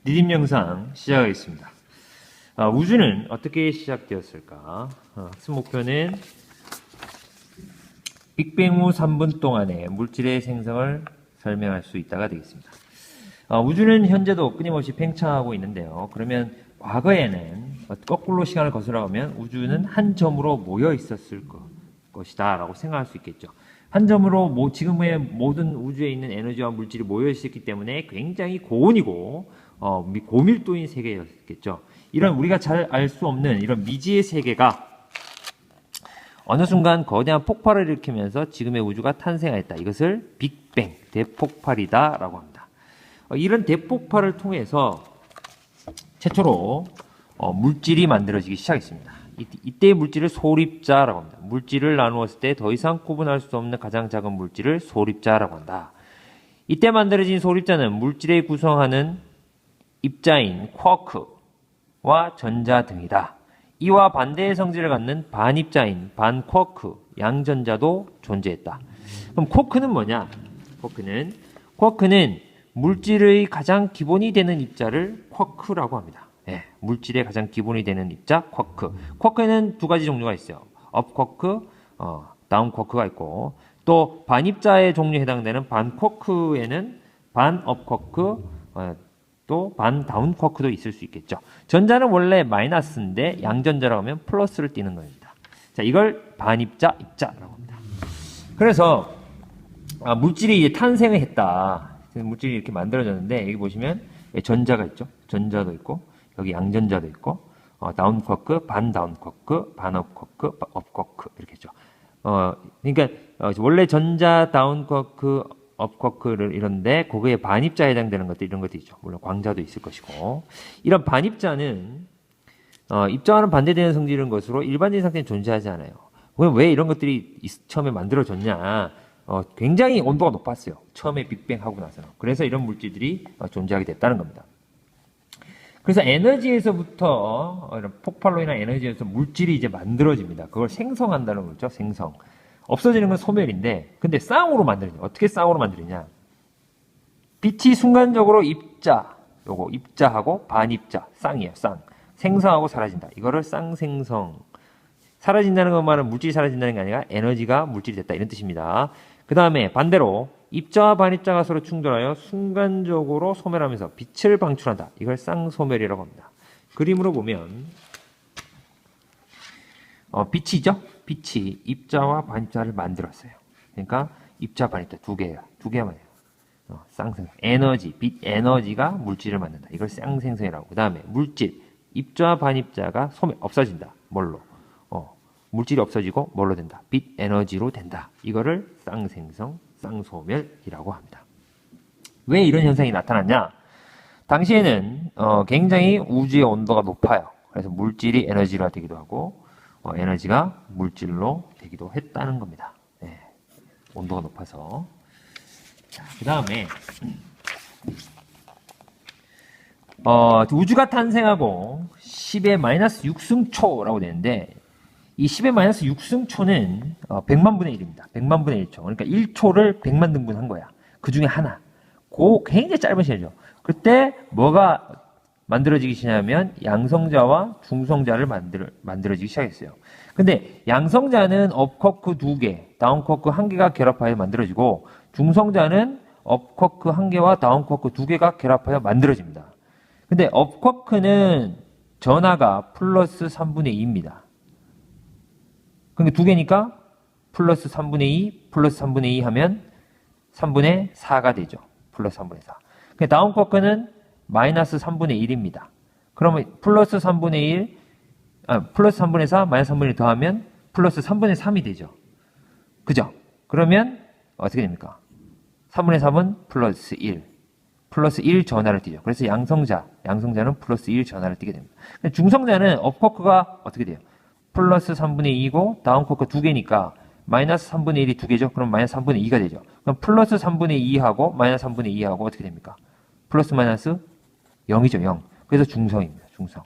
리듬 영상 시작하겠습니다. 우주는 어떻게 시작되었을까? 학습 목표는 빅뱅 후 3분 동안에 물질의 생성을 설명할 수 있다가 되겠습니다. 우주는 현재도 끊임없이 팽창하고 있는데요. 그러면 과거에는 거꾸로 시간을 거슬러 가면 우주는 한 점으로 모여 있었을 것이다 라고 생각할 수 있겠죠. 한 점으로 지금의 모든 우주에 있는 에너지와 물질이 모여 있었기 때문에 굉장히 고온이고 고밀도인 세계였겠죠. 이런 우리가 잘 알 수 없는 이런 미지의 세계가 어느 순간 거대한 폭발을 일으키면서 지금의 우주가 탄생하였다. 이것을 빅뱅, 대폭발이다 라고 합니다. 이런 대폭발을 통해서 최초로 물질이 만들어지기 시작했습니다. 이때의 물질을 소립자라고 합니다. 물질을 나누었을 때 더 이상 구분할 수 없는 가장 작은 물질을 소립자라고 한다. 이때 만들어진 소립자는 물질을 구성하는 입자인 쿼크와 전자 등이다. 이와 반대의 성질을 갖는 반입자인 반쿼크, 양전자도 존재했다. 그럼 쿼크는 뭐냐? 쿼크는 물질의 가장 기본이 되는 입자를 쿼크라고 합니다. 네, 물질의 가장 기본이 되는 입자 쿼크. 쿼크에는 두 가지 종류가 있어요. 업 쿼크, 다운 쿼크가 있고, 또 반입자의 종류에 해당되는 반쿼크에는 반업 쿼크, 또 반다운 쿼크도 있을 수 있겠죠. 전자는 원래 마이너스인데 양전자라고 하면 플러스를 띠는 겁니다. 자, 이걸 반입자, 입자라고 합니다. 그래서 물질이 이제 탄생을 했다. 물질이 이렇게 만들어졌는데 여기 보시면 전자가 있죠. 전자도 있고 여기 양전자도 있고 다운 쿼크, 반다운 쿼크, 반업 쿼크, 업 쿼크 이렇게 있죠. 그러니까 원래 전자, 다운 쿼크, 업 쿼크를 이런데 거기에 반입자에 해당되는 것들 이런 것도 있죠. 물론 광자도 있을 것이고 이런 반입자는 입자와는 반대되는 성질인 것으로 일반적인 상태는 존재하지 않아요. 왜 이런 것들이 처음에 만들어졌냐? 굉장히 온도가 높았어요. 처음에 빅뱅 하고 나서는. 그래서 이런 물질들이 존재하게 됐다는 겁니다. 그래서 에너지에서부터 이런 폭발로 인한 에너지에서 물질이 이제 만들어집니다. 그걸 생성한다는 거죠. 생성. 없어지는 건 소멸인데, 근데 쌍으로 만들어요. 어떻게 쌍으로 만들느냐? 빛이 순간적으로 입자하고 반입자, 쌍이에요. 쌍. 생성하고 사라진다. 이거를 쌍생성. 사라진다는 것만은 물질이 사라진다는 게 아니라 에너지가 물질이 됐다. 이런 뜻입니다. 그 다음에 반대로 입자와 반입자가 서로 충돌하여 순간적으로 소멸하면서 빛을 방출한다. 이걸 쌍소멸이라고 합니다. 그림으로 보면 빛이죠? 빛이 입자와 반입자를 만들었어요. 그러니까 입자, 반입자 두 개만 해요. 쌍생성. 에너지, 빛 에너지가 물질을 만든다. 이걸 쌍생성이라고. 그 다음에 물질, 입자와 반입자가 없어진다. 뭘로? 물질이 없어지고 뭘로 된다? 빛 에너지로 된다. 이거를 쌍생성, 쌍소멸이라고 합니다. 왜 이런 현상이 나타났냐? 당시에는 굉장히 우주의 온도가 높아요. 그래서 물질이 에너지가 되기도 하고 에너지가 물질로 되기도 했다는 겁니다. 네. 온도가 높아서. 그 다음에 우주가 탄생하고 10의 마이너스 6승초라고 되는데 이 10의 마이너스 6승초는 100만 분의 1입니다. 100만 분의 1초. 그러니까 1초를 100만 등분한 거야. 그 중에 하나. 굉장히 짧은 시간이죠. 그때 뭐가 만들어지기 시작하면 양성자와 중성자를 만들어지기 시작했어요. 근데 양성자는 업쿼크 2개, 다운쿼크 1개가 결합하여 만들어지고 중성자는 업쿼크 1개와 다운쿼크 2개가 결합하여 만들어집니다. 근데 업쿼크는 전하가 플러스 3분의 2입니다. 그러니까 2개니까 플러스 3분의 2, 플러스 3분의 2 하면 3분의 4가 되죠. 플러스 3분의 4. 다운쿼크는 마이너스 3분의 1입니다. 그러면 플러스 3분의 1, 플러스 3분의 4, 마이너스 3분의 1 더하면 플러스 3분의 3이 되죠. 그죠? 그러면 어떻게 됩니까? 3분의 3은 플러스 1. 플러스 1 전하를 띠죠. 그래서 양성자는 플러스 1 전하를 띠게 됩니다. 중성자는 업쿼크가 어떻게 돼요? 플러스 3분의 2고 다운쿼크 2개니까 마이너스 3분의 1이 2개죠. 그럼 마이너스 3분의 2가 되죠. 그럼 플러스 3분의 2하고 마이너스 3분의 2하고 어떻게 됩니까? 플러스 마이너스 0이죠. 0. 그래서 중성입니다. 중성.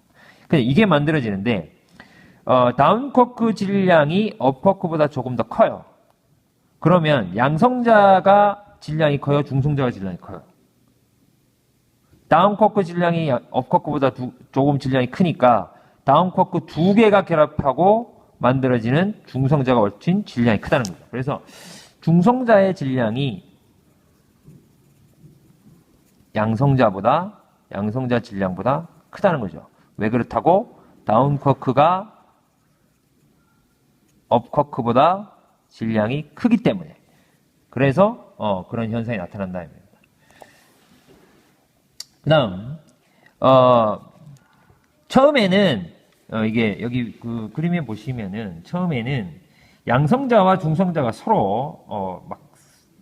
근데 이게 만들어지는데 다운쿼크 질량이 업쿼크보다 조금 더 커요. 그러면 양성자가 질량이 커요? 중성자가 질량이 커요? 다운 쿼크 질량이 업 쿼크보다 조금 질량이 크니까 다운 쿼크 두 개가 결합하고 만들어지는 중성자가 훨씬 질량이 크다는 거죠. 그래서 중성자의 질량이 양성자 질량보다 크다는 거죠. 왜 그렇다고? 다운 쿼크가 업 쿼크보다 질량이 크기 때문에. 그래서 그런 현상이 나타난다. 그 다음 처음에는 이게 여기 그 그림에 보시면은 처음에는 양성자와 중성자가 서로 막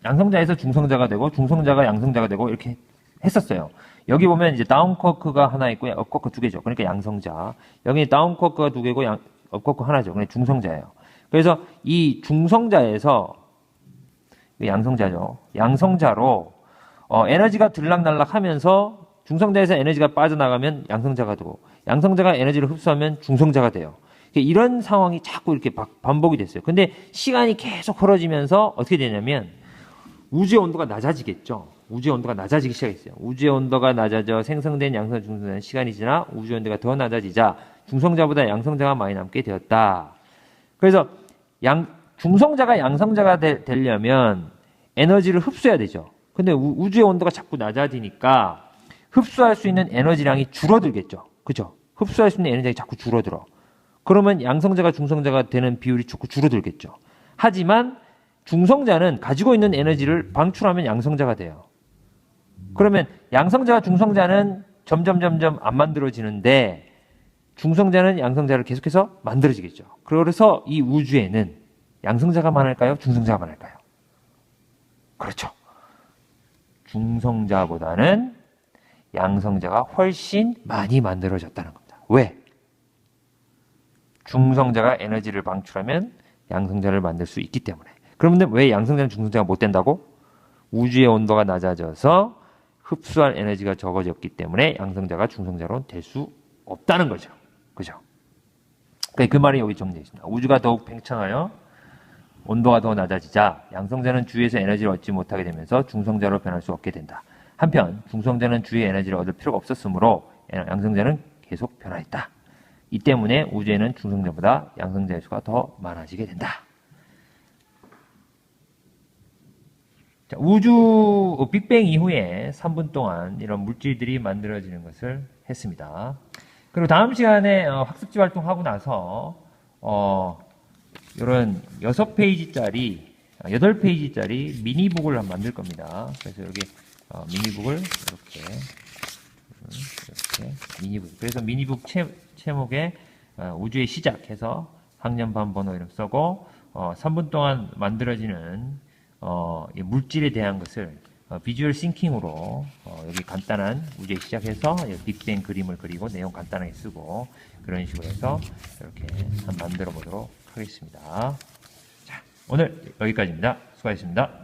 양성자에서 중성자가 되고 중성자가 양성자가 되고 이렇게 했었어요. 여기 보면 이제 다운 쿼크가 하나 있고 업 쿼크 두 개죠. 그러니까 양성자. 여기 다운 쿼크가 두 개고 업 쿼크 하나죠. 그러니까 중성자예요. 그래서 이 중성자에서 양성자죠. 양성자로 에너지가 들락날락하면서 중성자에서 에너지가 빠져나가면 양성자가 되고 양성자가 에너지를 흡수하면 중성자가 돼요. 이런 상황이 자꾸 이렇게 반복이 됐어요. 근데 시간이 계속 흐러지면서 어떻게 되냐면 우주의 온도가 낮아지겠죠. 우주의 온도가 낮아지기 시작했어요. 우주의 온도가 낮아져 생성된 양성자, 중성자는 시간이 지나 우주의 온도가 더 낮아지자 중성자보다 양성자가 많이 남게 되었다. 그래서 중성자가 양성자가 되려면 에너지를 흡수해야 되죠. 근데 우주의 온도가 자꾸 낮아지니까 흡수할 수 있는 에너지량이 줄어들겠죠. 그죠? 흡수할 수 있는 에너지량이 자꾸 줄어들어. 그러면 양성자가 중성자가 되는 비율이 자꾸 줄어들겠죠. 하지만 중성자는 가지고 있는 에너지를 방출하면 양성자가 돼요. 그러면 양성자와 중성자는 점점 안 만들어지는데 중성자는 양성자를 계속해서 만들어지겠죠. 그래서 이 우주에는 양성자가 많을까요? 중성자가 많을까요? 그렇죠. 중성자보다는 양성자가 훨씬 많이 만들어졌다는 겁니다. 왜? 중성자가 에너지를 방출하면 양성자를 만들 수 있기 때문에. 그런데 왜 양성자는 중성자가 못 된다고? 우주의 온도가 낮아져서 흡수할 에너지가 적어졌기 때문에 양성자가 중성자로 될 수 없다는 거죠. 그죠? 그 말이 여기 정리되어 있습니다. 우주가 더욱 팽창하여 온도가 더 낮아지자 양성자는 주위에서 에너지를 얻지 못하게 되면서 중성자로 변할 수 없게 된다. 한편 중성자는 주위에 에너지를 얻을 필요가 없었으므로 양성자는 계속 변화했다. 이 때문에 우주에는 중성자보다 양성자의 수가 더 많아지게 된다. 자, 우주 빅뱅 이후에 3분 동안 이런 물질들이 만들어지는 것을 했습니다. 그리고 다음 시간에 학습지 활동하고 나서 이런 6페이지짜리 8페이지짜리 미니북을 한번 만들 겁니다. 그래서 여기 미니북을 이렇게 미니북. 그래서 미니북 제목에 우주의 시작해서 학년반 번호 이름 쓰고 3분 동안 만들어지는 물질에 대한 것을 비주얼 싱킹으로 여기 간단한 우주의 시작해서 빅뱅 그림을 그리고 내용 간단하게 쓰고 그런 식으로 해서 이렇게 한번 만들어 보도록 하겠습니다. 자, 오늘 여기까지입니다. 수고하셨습니다.